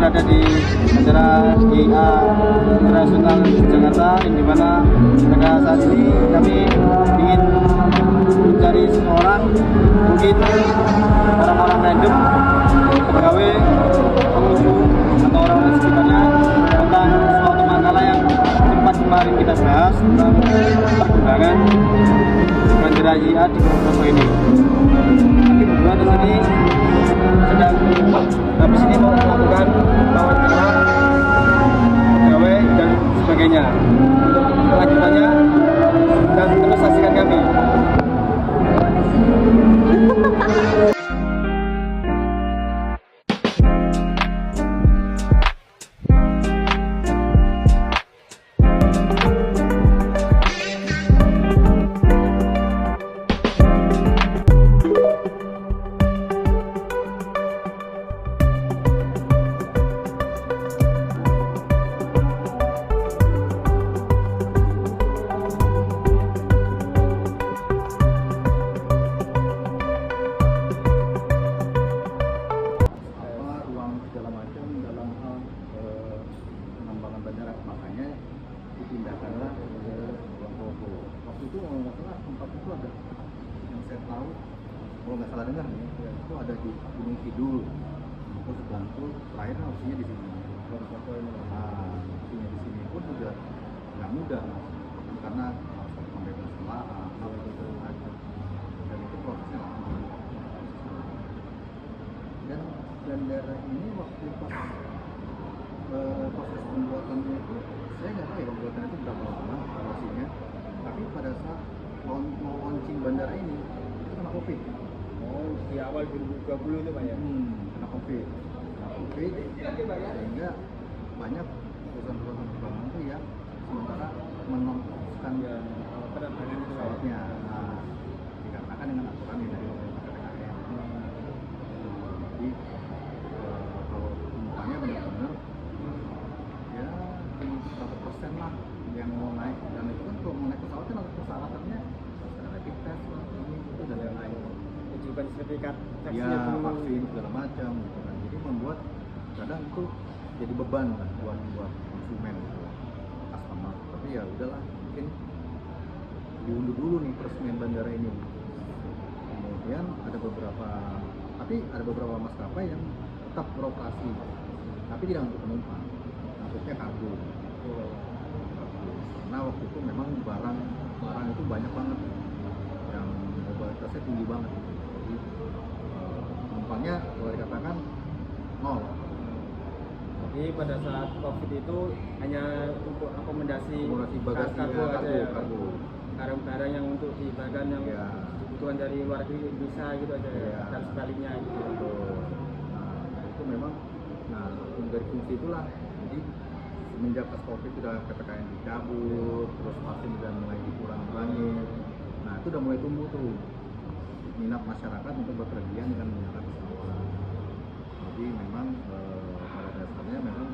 berada di acara GIA Internasional Jakarta, yang dimana pada saat ini kami ingin mencari seseorang, mungkin orang-orang random, pegawai, pengunjung, atau orang-orang sekitarnya tentang suatu makalah yang sempat kemarin kita bahas tentang perkembangan bendera GIA di Purwokerto ini. Kami berdua di sini sedang habis ini mau melakukan wawancara pegawai dan sebagainya. Untuk kelanjutannya dan terus saksikan kami. Dipindahkanlah ke ruang Kopo. Waktu itu kalau nggak salah tempat itu ada yang saya tahu, kalau nggak salah dengar ya, itu ada di Gunung Kidul. Itu sebelah itu terakhir opsinya di sini. Nah, opsinya di sini pun juga nggak mudah, karena harus ada pembebasan lahan, dan itu prosesnya lama. Dan bendera ini waktu pas proses pembuatannya itu saya nggak tahu ya pembuatan itu berapa lama durasinya, tapi pada saat mau launching bandara ini itu kena COVID. Oh, di awal 2020 itu Pak ya? Kena COVID sehingga banyak perusahaan-perusahaan penerbangan itu ya sementara menonaktifkan penerbangan itu pesawatnya. Nah, dikarenakan dengan aturan yang dari PPKM. Jadi kalau penumpangnya benar-benar ya 100% lah yang mau naik, dan itu kan kalau mau naik pesawat kan harus persyaratannya rapid test ini itu dan lain-lain, tunjukkan sertifikat ya vaksinnya dulu. vaksin segala macam gitu kan. Jadi membuat kadang itu jadi beban lah buat konsumen customer. Tapi ya udahlah, mungkin diundur dulu nih peresmian bandara ini. Kemudian ada beberapa maskapai yang tetap beroperasi tapi tidak untuk penumpang, maksudnya kargo. Karena waktu itu memang barang itu banyak banget yang mobilitasnya tinggi banget. Jadi penumpangnya boleh dikatakan nol. Jadi pada saat COVID itu hanya untuk akomodasi bagasi kargo aja ya? kargo. Barang-barang yang untuk dibagikan yang Ya. dibutuhkan dari luar Indonesia gitu aja ya, dan sebaliknya gitu. Nah, itu memang dari fungsi itulah. Jadi semenjak pas COVID sudah PPKM dicabut, terus vaksin sudah mulai dikurangi. Nah, itu udah mulai tumbuh tuh minat masyarakat untuk berpergian dengan menggunakan pesawat. Jadi memang pada dasarnya memang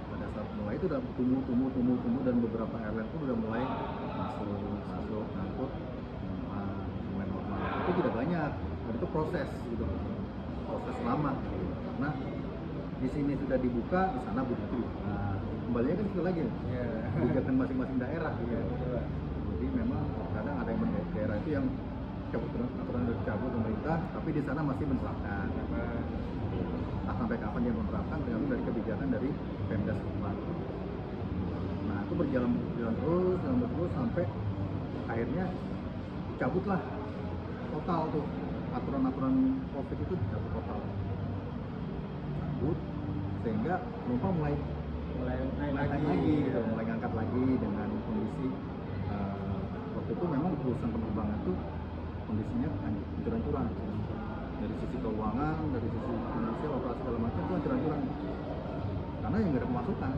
pada saat mulai itu udah tumbuh dan beberapa airline pun udah mulai masuk ngangkut mulai normal. Itu tidak banyak, dan itu proses gitu, proses lama gitu. Karena di sini sudah dibuka, di sana begitu. Nah, kembalinya kan itu lagi, kebijakan masing-masing daerah gitu. Jadi memang kadang ada yang daerah itu yang aturan sudah dicabut pemerintah, tapi di sana masih menerapkan. Nah, sampai kapan dia menerapkan tergantung dari kebijakan dari Pemda setempat. Nah, itu berjalan terus sampai akhirnya cabutlah total tuh aturan-aturan COVID itu dicabut total. Sehingga penumpang mulai naik lagi gitu, mulai ngangkat lagi dengan kondisi waktu itu memang perusahaan penerbangan itu kondisinya hancur-hancuran dari sisi keuangan, dari sisi finansial, operasi segala macam itu hancur-hancuran karena yang nggak ada pemasukan.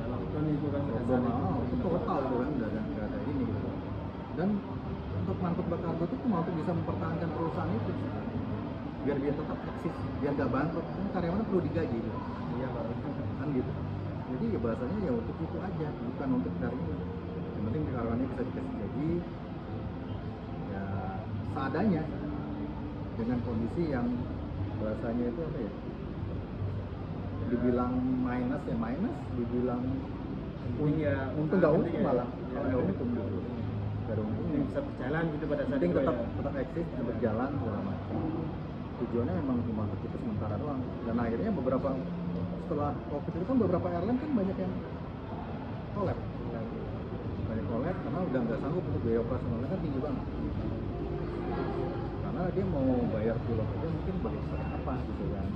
Lockdown itu kan itu total itu kan nggak ada ini gitu. Dan untuk mengangkut kargo itu cuma untuk bisa mempertahankan perusahaan itu biar dia tetap eksis, biar nggak bangkrut. Kan karyawannya perlu digaji gitu. Iya Pak. Kan gitu. Jadi ya bahasanya ya untuk itu aja, bukan untuk dari ini. Yang penting karyawannya bisa dikasih gaji ya seadanya, dengan kondisi yang bahasanya itu apa ya, dibilang minus ya minus, dibilang Iya, untung nggak untung ya. malah, Iya. kalau nggak untung gitu, nggak ada untungnya. bisa berjalan gitu pada saat Penting itu tetap ya. tetap eksis, berjalan segala macam. Tujuannya memang cuma untuk itu sementara doang. Dan akhirnya setelah COVID itu kan beberapa airline kan banyak yang collab, karena udah nggak sanggup untuk biaya operasionalnya kan tinggi banget. Karena dia mau bayar pilot aja mungkin bagi apa gitu kan.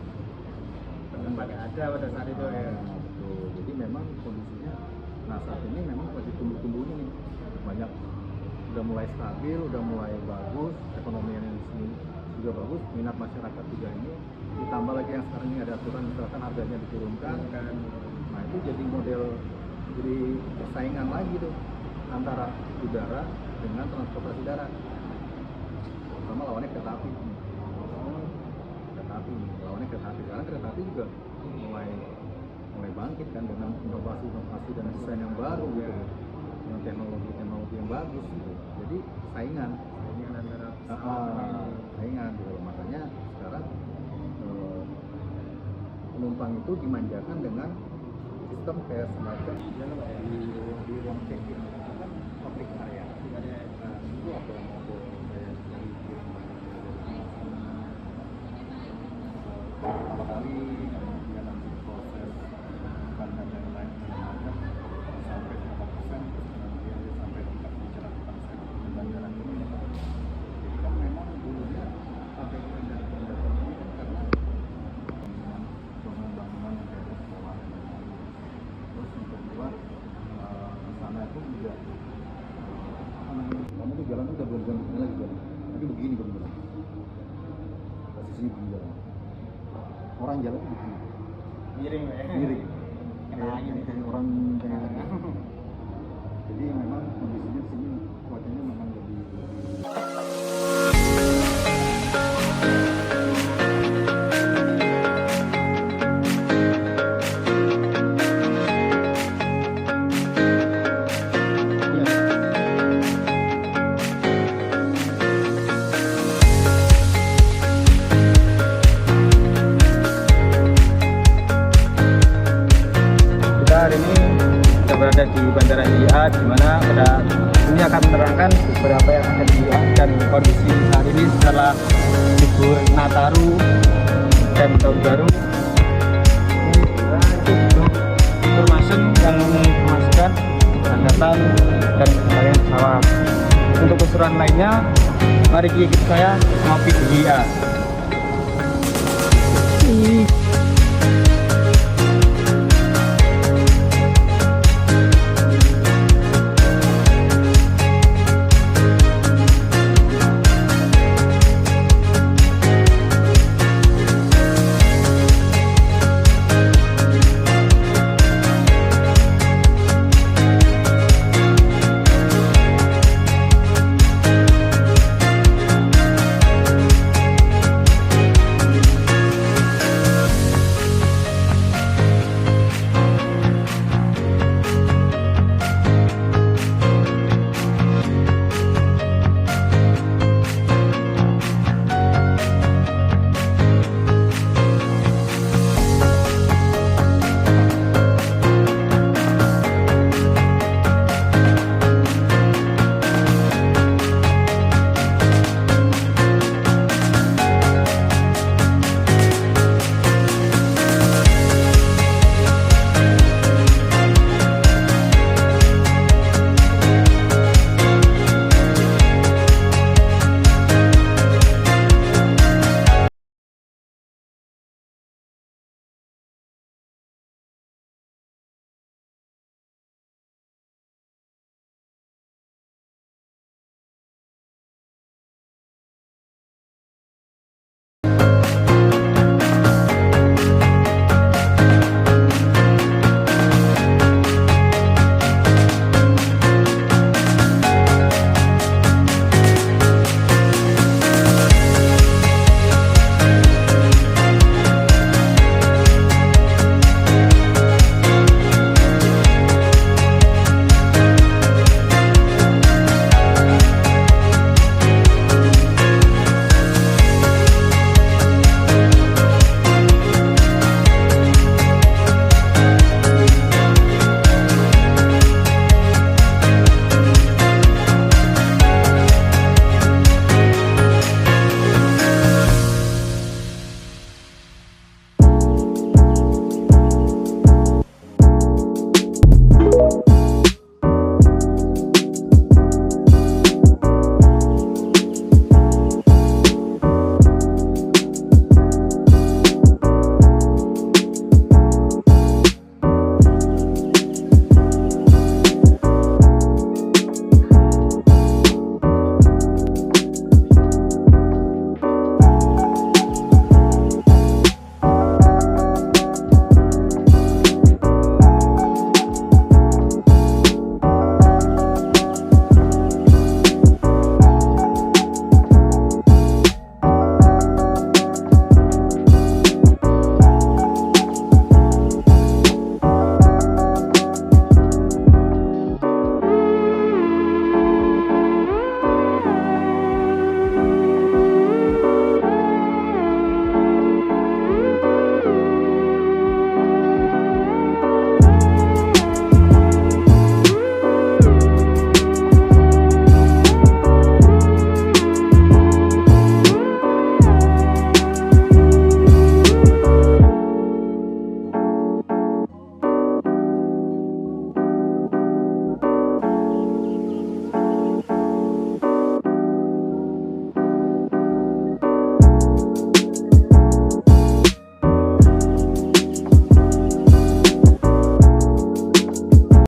Belum pada ada pada saat itu ya. Betul. Jadi memang kondisinya, nah saat ini memang masih tumbuh-tumbuhnya nih, banyak udah mulai stabil, udah mulai bagus, ekonomi yang di sini juga bagus, minat masyarakat juga ini, ditambah lagi yang sekarang ini ada aturan misalkan harganya diturunkan kan, nah itu jadi model, jadi persaingan lagi tuh antara udara dengan transportasi darat, sama lawannya kereta api. Lawannya kereta api, karena kereta api juga mulai bangkit kan dengan inovasi dan desain yang baru gitu, dengan teknologi yang bagus gitu. Jadi saingan Antara saingan gitu. Makanya sekarang penumpang itu dimanjakan dengan sistem kayak semacam di ruang check-in kan public area. Nah, itu apa yang mau kayak dari pertama kali dia nanti proses bukan dan lain-lain sampai 5%, kemudian dia sampai tingkat penceratan di bandara ini. Jadi kan memang dulunya sampai pindah ini kan karena bangunan yang dari sekolah dan lain-lain. Terus yang kedua di sana itu juga apa namanya, kamu tuh jalan tuh udah belum jalan lagi jalan, tapi begini bener-bener posisinya begini jalan. Orang jalan tuh begini, miring miring, Kena angin. kayak orang kayak jadi memang kondisinya di sini cuacanya memang lebih Kita hari ini kita berada di Bandara JIA, di mana pada ini akan menerangkan beberapa yang ada di JIA dan kondisi saat ini setelah libur Nataru dan Tahun Baru. Ini itu untuk informasi yang menginformasikan keberangkatan dan kembalian pesawat. Untuk keseruan lainnya, mari ikut saya ngopi di JIA.